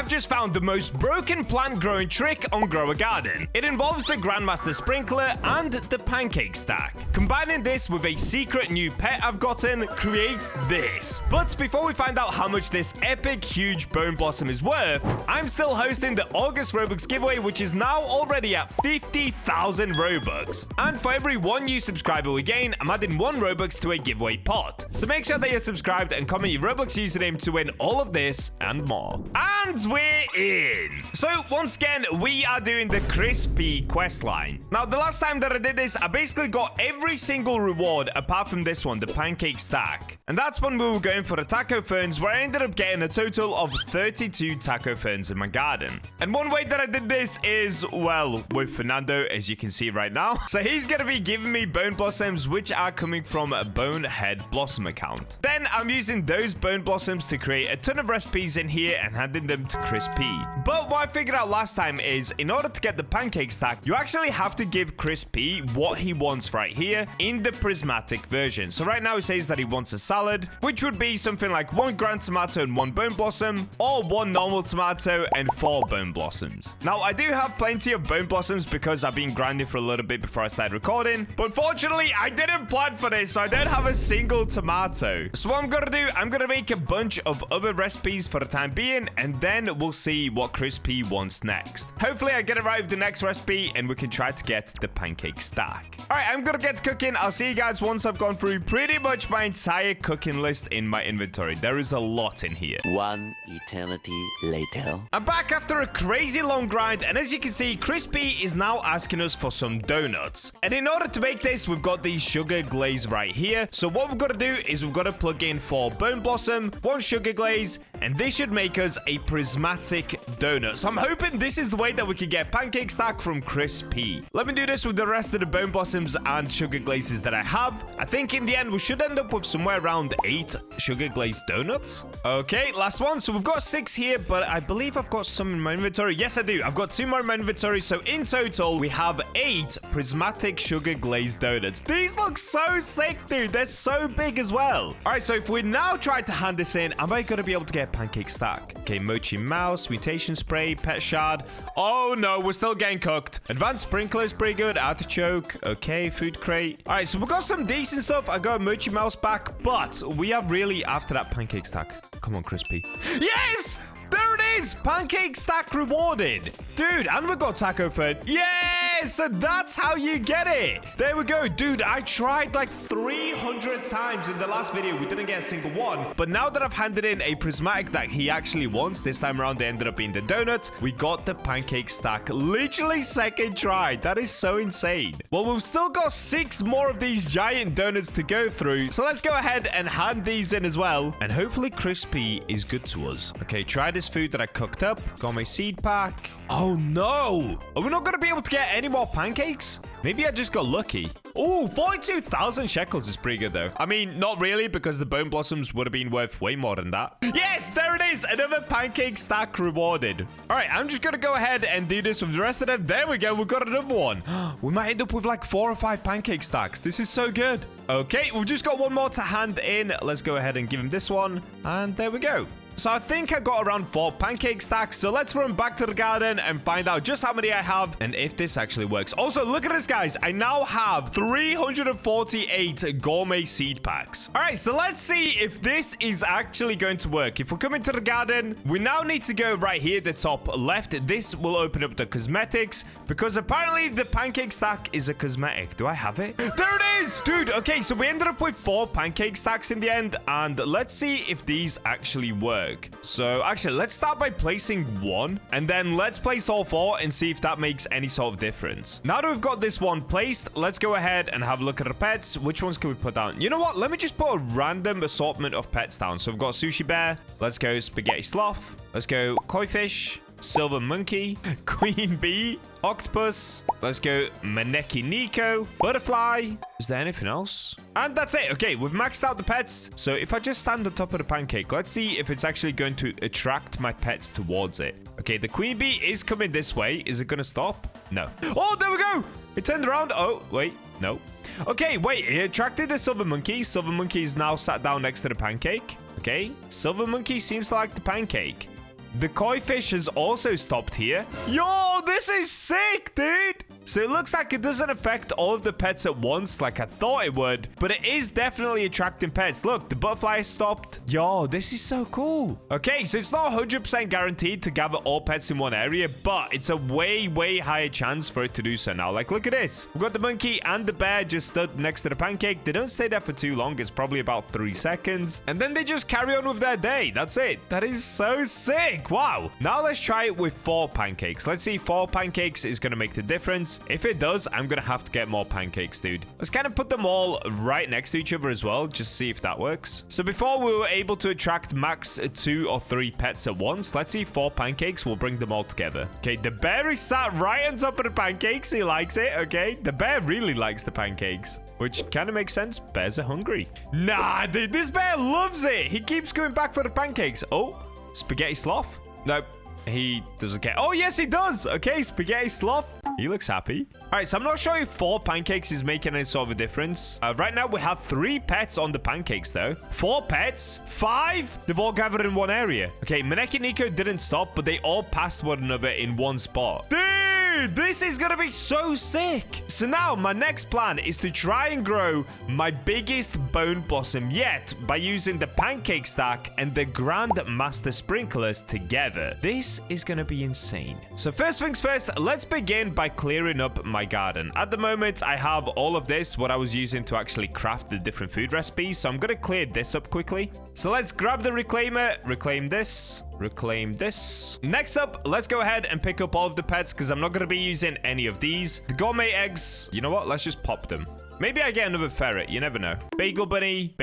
I've just found the most broken plant growing trick on Grow a Garden. It involves the Grandmaster Sprinkler and the Pancake Stack. Combining this with a secret new pet I've gotten creates this. But before we find out how much this epic huge bone blossom is worth, I'm still hosting the August Robux giveaway, which is now already at 50,000 Robux. And for every one new subscriber we gain, I'm adding 1 Robux to a giveaway pot. So make sure that you're subscribed and comment your Robux username to win all of this and more. And we're in. So once again, we are doing the crispy quest line. Now, the last time that I did this, I basically got every single reward apart from this one, the Pancake Stack. And that's when we were going for the taco ferns, where I ended up getting a total of 32 taco ferns in my garden. And one way that I did this is, well, with Fernando, as you can see right now. So he's going to be giving me bone blossoms, which are coming from a Bonehead Blossom account. Then I'm using those bone blossoms to create a ton of recipes in here and handing them to Chris P. But what I figured out last time is, in order to get the Pancake Stack, you actually have to give Chris P what he wants right here in the prismatic version. So right now he says that he wants a salad, which would be something like 1 grand tomato and 1 bone blossom, or 1 normal tomato and 4 bone blossoms. Now, I do have plenty of bone blossoms because I've been grinding for a little bit before I started recording, but fortunately I didn't plan for this, so I don't have a single tomato. So what I'm gonna do, I'm gonna make a bunch of other recipes for the time being, and then we'll see what Chris P wants next. Hopefully I get it right with the next recipe and we can try to get the Pancake Stack. All right, I'm gonna get cooking. I'll see you guys once I've gone through pretty much my entire cooking list in my inventory. There is a lot in here. 1 eternity later. I'm back after a crazy long grind, and as you can see, Chris P is now asking us for some donuts. And in order to make this, we've got the sugar glaze right here. So what we've got to do is we've got to plug in 4 bone blossom, 1 sugar glaze, and this should make us a prismatic donut. So I'm hoping this is the way that we can get Pancake Stack from Chris P. Let me do this with the rest of the bone blossoms and sugar glazes that I have. I think in the end we should end up with somewhere around 8 sugar glazed donuts. Okay, last one. So we've got 6 here, but I believe I've got some in my inventory. Yes, I do. I've got 2 more in my inventory. So in total, we have 8 prismatic sugar glazed donuts. These look so sick, dude. They're so big as well. All right, so if we now try to hand this in, am I going to be able to get Pancake Stack? Okay, Mochi Mouse, Mutation Spray, Pet Shard. Oh, no, we're still getting cooked. Advanced Sprinkler is pretty good. Artichoke. Okay, Food Crate. All right, so we've got some decent stuff. I got Mochi Mouse back, but we are really after that Pancake Stack. Come on, Crispy. Yes! There it is! Pancake Stack rewarded. Dude, and we got Taco Fern. Yes! So that's how you get it. There we go. Dude, I tried like 300 times in the last video. We didn't get a single one. But now that I've handed in a prismatic that he actually wants, this time around they ended up being the donut. We got the Pancake Stack. Literally second try. That is so insane. Well, we've still got 6 more of these giant donuts to go through. So let's go ahead and hand these in as well. And hopefully Crispy is good to us. Okay, try this food that I cooked up. Got my seed pack. Oh no! Are we not going to be able to get any more pancakes? Maybe I just got lucky. Oh, 42,000 shekels is pretty good though. I mean, not really, because the bone blossoms would have been worth way more than that. Yes, there it is. Another Pancake Stack rewarded. All right, I'm just going to go ahead and do this with the rest of them. There we go. We've got another one. We might end up with like 4 or 5 Pancake Stacks. This is so good. Okay, we've just got one more to hand in. Let's go ahead and give him this one. And there we go. So I think I got around 4 Pancake Stacks. So let's run back to the garden and find out just how many I have and if this actually works. Also, look at this, guys. I now have 348 gourmet seed packs. All right, so let's see if this is actually going to work. If we come into the garden, we now need to go right here, the top left. This will open up the cosmetics because apparently the Pancake Stack is a cosmetic. Do I have it? There it is! Dude, okay, so we ended up with 4 Pancake Stacks in the end. And let's see if these actually work. So actually, let's start by placing 1 and then let's place all 4 and see if that makes any sort of difference. Now that we've got this one placed, let's go ahead and have a look at our pets. Which ones can we put down? You know what? Let me just put a random assortment of pets down. So we've got Sushi Bear. Let's go Spaghetti Sloth. Let's go Koi Fish. Silver Monkey, Queen Bee, Octopus. Let's go Maneki Nico, Butterfly. Is there anything else? And that's it. Okay, we've maxed out the pets. So if I just stand on top of the pancake, let's see if it's actually going to attract my pets towards it. Okay, the Queen Bee is coming this way. Is it going to stop? No. Oh, there we go. It turned around. Oh, wait. No. Okay, wait. It attracted the Silver Monkey. Silver Monkey is now sat down next to the pancake. Okay. Silver Monkey seems to like the pancake. The koi fish has also stopped here. Yo, this is sick, dude. So it looks like it doesn't affect all of the pets at once like I thought it would, but it is definitely attracting pets. Look, the butterfly has stopped. Yo, this is so cool. Okay, so it's not 100% guaranteed to gather all pets in one area, but it's a way, way higher chance for it to do so now. Like, look at this. We've got the monkey and the bear just stood next to the pancake. They don't stay there for too long. It's probably about 3 seconds. And then they just carry on with their day. That's it. That is so sick. Wow. Now let's try it with 4 pancakes. Let's see if 4 pancakes is going to make the difference. If it does, I'm going to have to get more pancakes, dude. Let's kind of put them all right next to each other as well. Just see if that works. So before we were able to attract max 2 or 3 pets at once. Let's see if 4 pancakes will bring them all together. Okay, the bear is sat right on top of the pancakes. He likes it, okay? The bear really likes the pancakes, which kind of makes sense. Bears are hungry. Nah, dude, this bear loves it. He keeps going back for the pancakes. Oh, spaghetti sloth. Nope. He doesn't care. Oh, yes, he does. Okay, spaghetti sloth. He looks happy. All right, so I'm not sure if 4 pancakes is making any sort of a difference. Right now, we have 3 pets on the pancakes, though. 4 pets. 5. They've all gathered in one area. Okay, Maneki Nico didn't stop, but they all passed one another in one spot. Dude, this is going to be so sick. So now, my next plan is to try and grow my biggest bone blossom yet by using the pancake stack and the Grandmaster sprinklers together. This is going to be insane. So first things first, let's begin by clearing up my garden. At the moment, I have all of this, what I was using to actually craft the different food recipes. So I'm going to clear this up quickly. So let's grab the reclaimer, reclaim this. Reclaim this. Next up, let's go ahead and pick up all of the pets because I'm not going to be using any of these. The gourmet eggs, you know what? Let's just pop them. Maybe I get another ferret. You never know. Bagel bunny,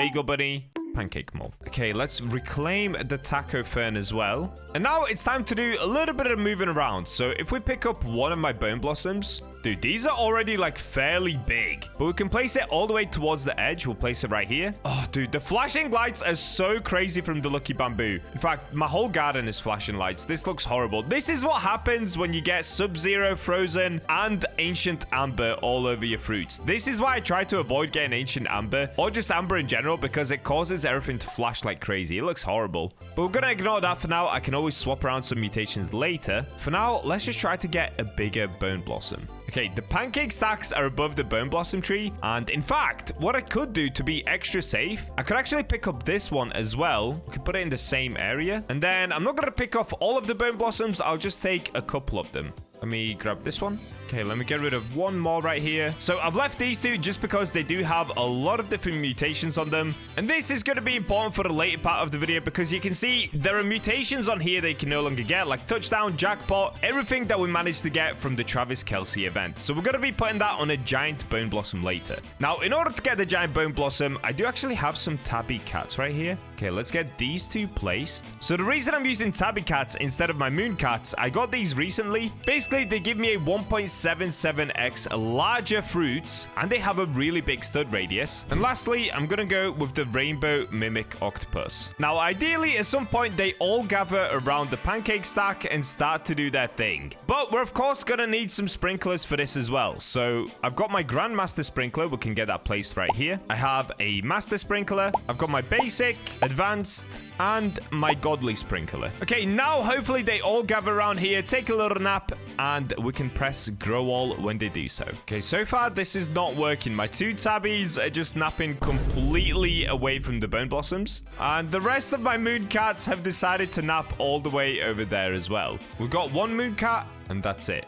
pancake mold. Okay, let's reclaim the taco fern as well. And now it's time to do a little bit of moving around. So if we pick up one of my bone blossoms, dude, these are already like fairly big, but we can place it all the way towards the edge. We'll place it right here. Oh, dude, the flashing lights are so crazy from the Lucky Bamboo. In fact, my whole garden is flashing lights. This looks horrible. This is what happens when you get Sub-Zero, Frozen, and Ancient Amber all over your fruits. This is why I try to avoid getting Ancient Amber or just Amber in general because it causes everything to flash like crazy. It looks horrible. But we're going to ignore that for now. I can always swap around some mutations later. For now, let's just try to get a bigger bone blossom. Okay, the pancake stacks are above the bone blossom tree. And in fact, what I could do to be extra safe, I could actually pick up this one as well. We could put it in the same area. And then I'm not going to pick off all of the bone blossoms. I'll just take a couple of them. Let me grab this one. Okay, let me get rid of one more right here. So I've left these 2 just because they do have a lot of different mutations on them. And this is going to be important for the later part of the video because you can see there are mutations on here they can no longer get, like touchdown, jackpot, everything that we managed to get from the Travis Kelce event. So we're going to be putting that on a giant bone blossom later. Now, in order to get the giant bone blossom, I do actually have some tabby cats right here. Okay, let's get these 2 placed. So the reason I'm using tabby cats instead of my moon cats, I got these recently. Basically, they give me a 1.77x larger fruits, and they have a really big stud radius. And lastly, I'm gonna go with the rainbow mimic octopus. Now, ideally, at some point, they all gather around the pancake stack and start to do their thing. But we're, of course, gonna need some sprinklers for this as well. So I've got my Grandmaster sprinkler. We can get that placed right here. I have a Master sprinkler. I've got my basic, advanced, and my godly sprinkler. Okay, now hopefully they all gather around here, take a little nap, and we can press grow all when they do so. Okay, so far this is not working. My 2 tabbies are just napping completely away from the bone blossoms, and the rest of my moon cats have decided to nap all the way over there as well. We've got 1 moon cat, and that's it.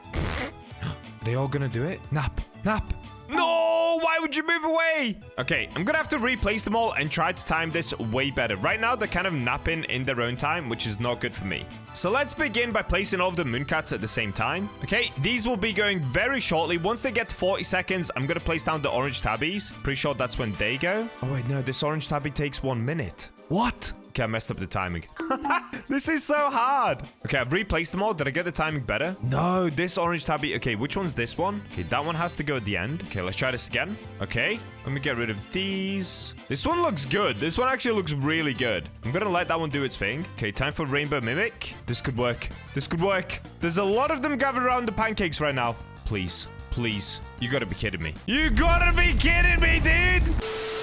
Are they all gonna do it? Nap, nap. No, why would you move away? Okay, I'm gonna have to replace them all and try to time this way better. Right now, they're kind of napping in their own time, which is not good for me. So let's begin by placing all of the mooncats at the same time. Okay, these will be going very shortly. Once they get to 40 seconds, I'm gonna place down the orange tabbies. Pretty sure that's when they go. Oh wait, no, this orange tabby takes 1 minute. What? Okay, I messed up the timing. This is so hard. Okay, I've replaced them all. Did I get the timing better? No, this orange tabby. Okay, which one's this one? Okay, that one has to go at the end. Okay, let's try this again. Okay, let me get rid of these. This one looks good. This one actually looks really good. I'm gonna let that one do its thing. Okay, time for rainbow mimic. This could work. This could work. There's a lot of them gathered around the pancakes right now. Please, please. You gotta be kidding me. You gotta be kidding me, dude.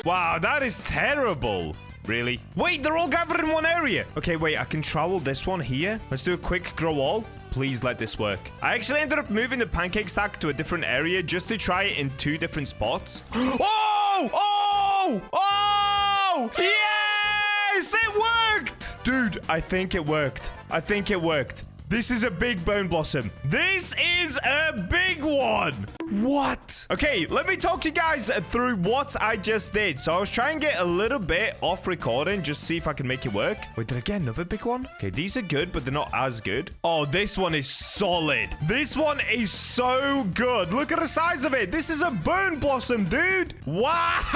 Wow, that is terrible. Really? Wait, they're all gathered in one area. Okay, wait, I can trowel this one here. Let's do a quick grow all. Please let this work. I actually ended up moving the pancake stack to a different area just to try it in 2 different spots. Oh! Oh! Oh! Yes! It worked! Dude, I think it worked. I think it worked. This is a big bone blossom. This is a big one. What? Okay, let me talk to you guys through what I just did. So I was trying to get a little bit off recording, just see if I can make it work. Wait, did I get another big one? Okay, these are good, but they're not as good. Oh, this one is solid. This one is so good. Look at the size of it. This is a bone blossom, dude. Wow.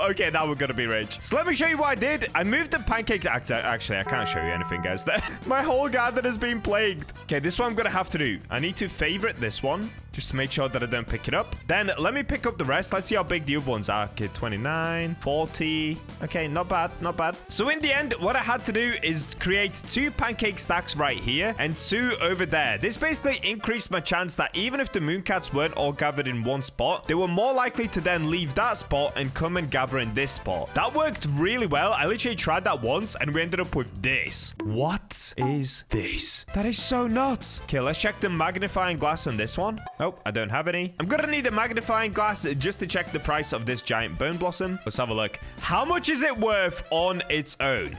Okay, now we're gonna be rich. So let me show you what I did. I moved the pancake. Actually, I can't show you anything, guys. My whole garden has been plagued. Okay, this one I'm gonna have to do. I need to favorite this one just to make sure that I don't pick it up. Then let me pick up the rest. Let's see how big the other ones are. Okay, 29, 40. Okay, not bad, not bad. So in the end, what I had to do is create 2 pancake stacks right here and 2 over there. This basically increased my chance that even if the mooncats weren't all gathered in one spot, they were more likely to then leave that spot and come and gather in this spot. That worked really well. I literally tried that once and we ended up with this. What is this? That is so nuts. Okay, let's check the magnifying glass on this one. Oh, I don't have any. I'm gonna need a magnifying glass just to check the price of this giant bone blossom. Let's have a look. How much is it worth on its own?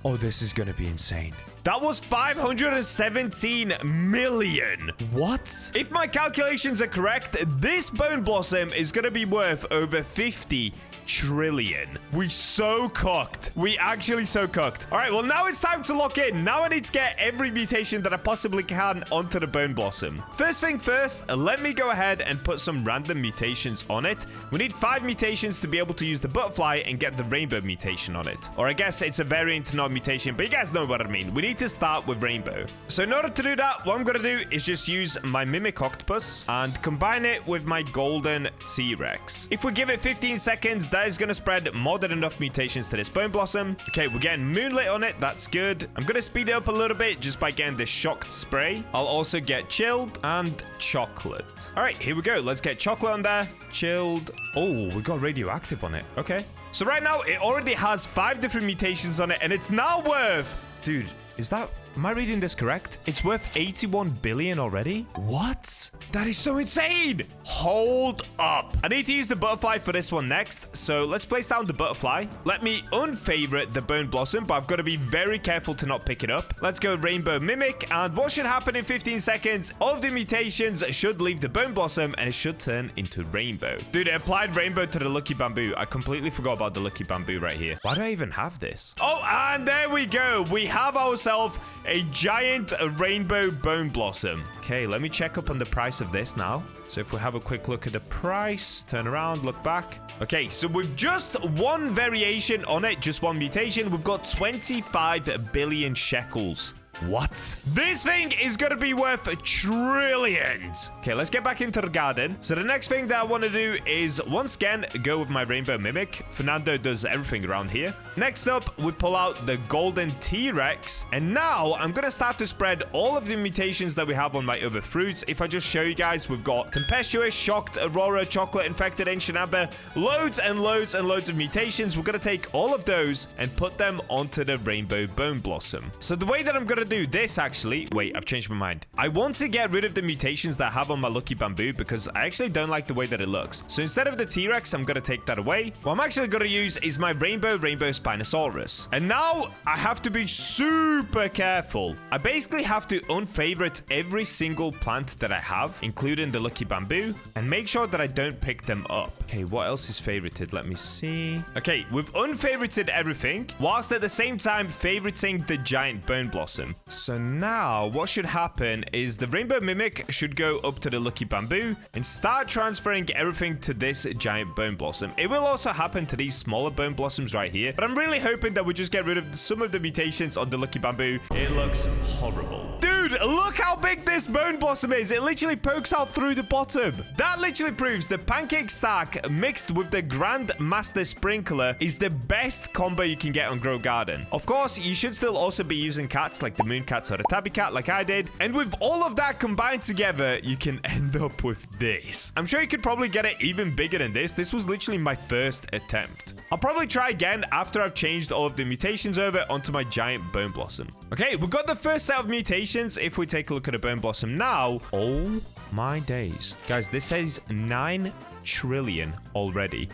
Oh, this is gonna be insane. That was 517 million. What? If my calculations are correct, this bone blossom is gonna be worth over 50 trillion. We so cooked. We actually so cooked. All right, well, now it's time to lock in. Now I need to get every mutation that I possibly can onto the bone blossom. First thing first, let me go ahead and put some random mutations on it. We need 5 mutations to be able to use the butterfly and get the rainbow mutation on it. Or I guess it's a variant, not mutation, but you guys know what I mean. We need to start with rainbow. So in order to do that, what I'm going to do is just use my mimic octopus and combine it with my golden T-Rex. If we give it 15 seconds, that is going to spread more than enough mutations to this bone blossom. Okay, we're getting moonlit on it. That's good. I'm going to speed it up a little bit just by getting the shocked spray. I'll also get chilled and chocolate. All right, here we go. Let's get chocolate on there. Chilled. Oh, we got radioactive on it. Okay. So right now, it already has 5 different mutations on it, and it's now worth... Dude, is that... Am I reading this correct? It's worth 81 billion already? What? That is so insane. Hold up. I need to use the butterfly for this one next. So let's place down the butterfly. Let me unfavorite the bone blossom, but I've got to be very careful to not pick it up. Let's go rainbow mimic. And what should happen in 15 seconds? All of the mutations should leave the bone blossom and it should turn into rainbow. Dude, it applied rainbow to the lucky bamboo. I completely forgot about the lucky bamboo right here. Why do I even have this? Oh, and there we go. We have ourselves a giant rainbow bone blossom. Okay, let me check up on the price of this now. So if we have a quick look at the price, turn around, look back. Okay, so with just one variation on it, just one mutation, we've got 25 billion shekels. What? This thing is going to be worth trillions. Okay, let's get back into the garden. So the next thing that I want to do is once again go with my rainbow mimic. Fernando does everything around here. Next up, we pull out the golden T-Rex. And now I'm going to start to spread all of the mutations that we have on my other fruits. If I just show you guys, we've got tempestuous, shocked, aurora, chocolate, infected, ancient amber, loads and loads and loads of mutations. We're going to take all of those and put them onto the rainbow bone blossom. So the way that I'm going to do this, actually, wait, I've changed my mind. I want to get rid of the mutations that I have on my lucky bamboo because I actually don't like the way that it looks. So instead of the T-Rex, I'm going to take that away. What I'm actually going to use is my rainbow Spinosaurus. And now I have to be super careful. I basically have to unfavorite every single plant that I have, including the lucky bamboo, and make sure that I don't pick them up. Okay, what else is favorited? Let me see. Okay, we've unfavorited everything, whilst at the same time favoriting the giant bone blossom. So now what should happen is the rainbow mimic should go up to the lucky bamboo and start transferring everything to this giant bone blossom. It will also happen to these smaller bone blossoms right here, but I'm really hoping that we just get rid of some of the mutations on the lucky bamboo. It looks horrible. Dude! Dude, look how big this bone blossom is. It literally pokes out through the bottom. That literally proves the Pancake Stack mixed with the Grandmaster Sprinkler is the best combo you can get on Grow Garden. Of course, you should still also be using cats like the moon cats or the tabby cat like I did. And with all of that combined together, you can end up with this. I'm sure you could probably get it even bigger than this. This was literally my first attempt. I'll probably try again after I've changed all of the mutations over onto my giant bone blossom. Okay, we've got the first set of mutations. If we take a look at a bone blossom now, oh my days. Guys, this says 9 trillion already.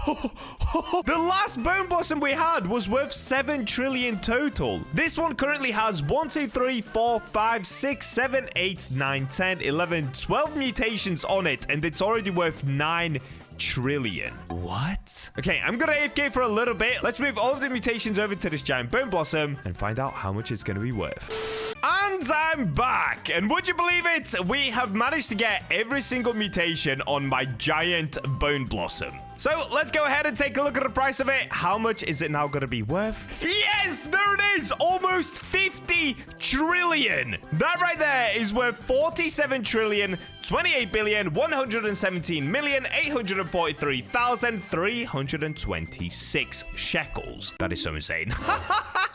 The last bone blossom we had was worth 7 trillion total. This one currently has 1, 2, 3, 4, 5, 6, 7, 8, 9, 10, 11, 12 mutations on it, and it's already worth 9 trillion. What? Okay, I'm gonna AFK for a little bit. Let's move all of the mutations over to this giant bone blossom and find out how much it's gonna be worth. And I'm back. And would you believe it? We have managed to get every single mutation on my giant bone blossom. So let's go ahead and take a look at the price of it. How much is it now going to be worth? Yes, there it is. Almost 50 trillion. That right there is worth 47 trillion, 28 billion, 117 million, 843,326 shekels. That is so insane.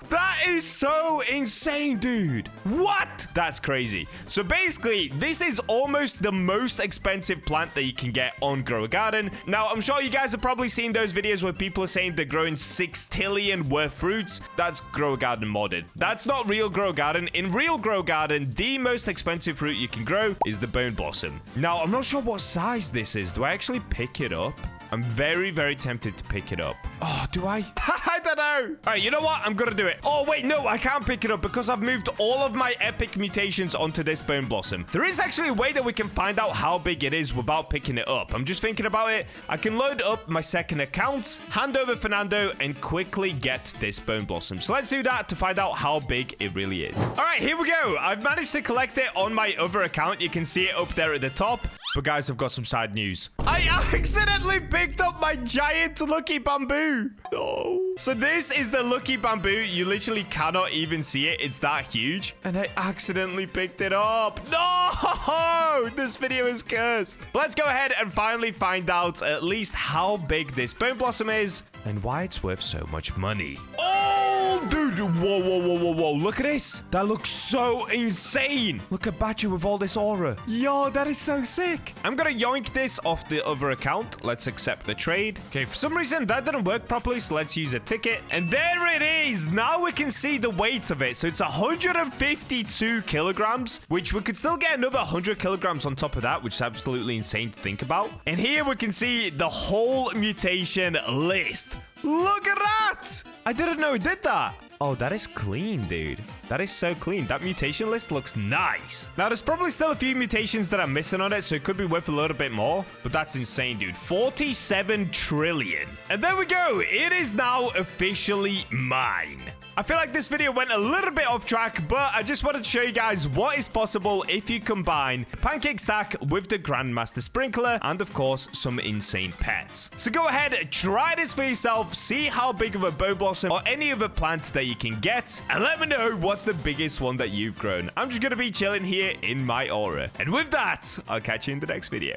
That is so insane, dude. What? That's crazy. So basically, this is almost the most expensive plant that you can get on Grow a Garden. Now, I'm sure you guys have probably seen those videos where people are saying they're growing 6 tillion worth fruits. That's Grow a Garden modded. That's not real Grow a Garden. In real Grow a Garden, the most expensive fruit you can grow is the bone blossom. Now, I'm not sure what size this is. Do I actually pick it up? I'm very, very tempted to pick it up. Oh, do I? I don't know. All right, you know what? I'm going to do it. Oh, wait, no, I can't pick it up because I've moved all of my epic mutations onto this bone blossom. There is actually a way that we can find out how big it is without picking it up. I'm just thinking about it. I can load up my second account, hand over Fernando, and quickly get this bone blossom. So let's do that to find out how big it really is. All right, here we go. I've managed to collect it on my other account. You can see it up there at the top. But guys, I've got some sad news. I accidentally picked up my giant lucky bamboo. No. So this is the lucky bamboo. You literally cannot even see it. It's that huge. And I accidentally picked it up. No! This video is cursed. But let's go ahead and finally find out at least how big this bone blossom is and why it's worth so much money. Oh, dude. Whoa, whoa, whoa, whoa, whoa. Look at this. That looks so insane. Look at Bacha with all this aura. Yo, that is so sick. I'm going to yoink this off the other account. Let's accept the trade. Okay, for some reason, that didn't work properly, so let's use a ticket. And there it is. Now we can see the weight of it. So it's 152 kilograms, which we could still get another 100 kilograms on top of that, which is absolutely insane to think about. And here we can see the whole mutation list. Look at that! I didn't know it did that. Oh, that is clean, dude. That is so clean. That mutation list looks nice. Now, there's probably still a few mutations that I'm missing on it, so it could be worth a little bit more. But that's insane, dude. 47 trillion. And there we go. It is now officially mine. I feel like this video went a little bit off track, but I just wanted to show you guys what is possible if you combine the Pancake Stack with the Grandmaster Sprinkler and, of course, some insane pets. So go ahead, try this for yourself, see how big of a bone blossom or any other plant that you can get, and let me know what's the biggest one that you've grown. I'm just going to be chilling here in my aura. And with that, I'll catch you in the next video.